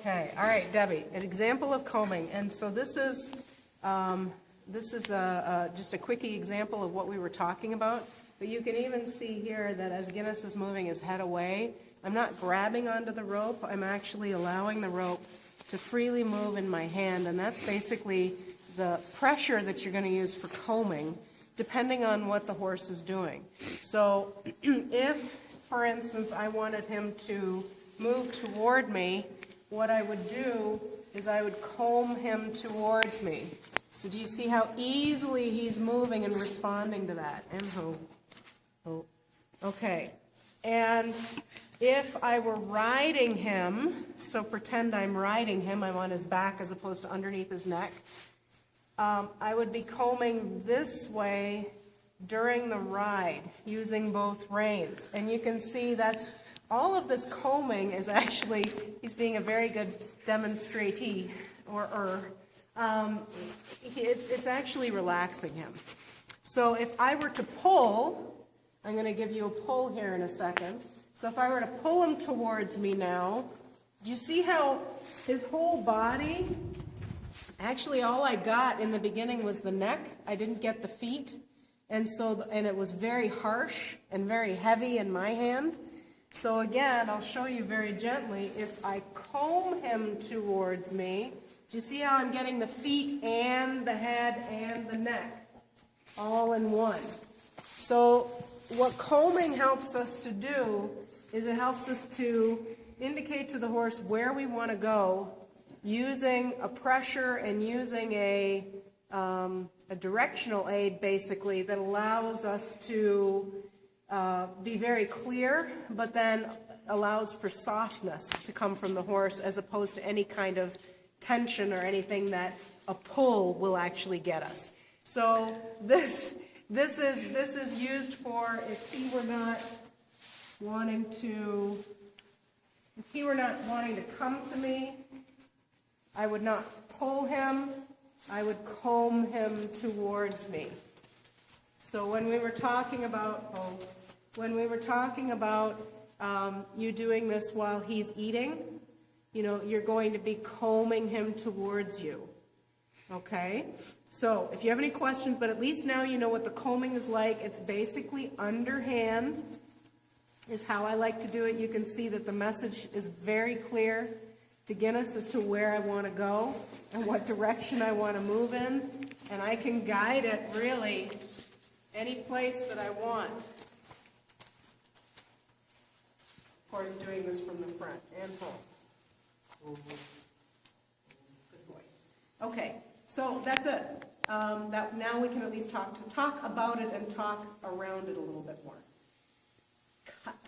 Okay, all right, Debbie, an example of combing. And so this is just a quickie example of what we were talking about. But you can even see here that as Guinness is moving his head away, I'm not grabbing onto the rope, I'm actually allowing the rope to freely move in my hand, and that's basically the pressure that you're going to use for combing, depending on what the horse is doing. So if, for instance, I wanted him to move toward me, what I would do is I would comb him towards me. So do you see how easily he's moving and responding to that? And ho. Okay. And if I were riding him, so pretend I'm riding him, I'm on his back as opposed to underneath his neck, I would be combing this way during the ride using both reins. And you can see that's all of this combing is actually, he's being a very good demonstratee, it's actually relaxing him. So if I were to pull, I'm going to give you a pull here in a second. So if I were to pull him towards me now, do you see how his whole body, actually all I got in the beginning was the neck. I didn't get the feet. And it was very harsh and very heavy in my hand. So again, I'll show you very gently. If I comb him towards me, do you see how I'm getting the feet and the head and the neck all in one? So what combing helps us to do is it helps us to indicate to the horse where we want to go using a pressure and using a directional aid, basically, that allows us to be very clear, but then allows for softness to come from the horse as opposed to any kind of tension or anything that a pull will actually get us. So this is used for if he were not wanting to come to me, I would not pull him, I would comb him towards me. So when we were talking about you doing this while he's eating, you know, you're going to be combing him towards you. Okay? So if you have any questions, but at least now you know what the combing is like. It's basically underhand is how I like to do it. You can see that the message is very clear to Guinness as to where I want to go and what direction I want to move in. And I can guide it really any place that I want. Of course, doing this from the front and home. Good boy. Okay, so that's it. Now we can at least talk about it and talk around it a little bit more. Cut.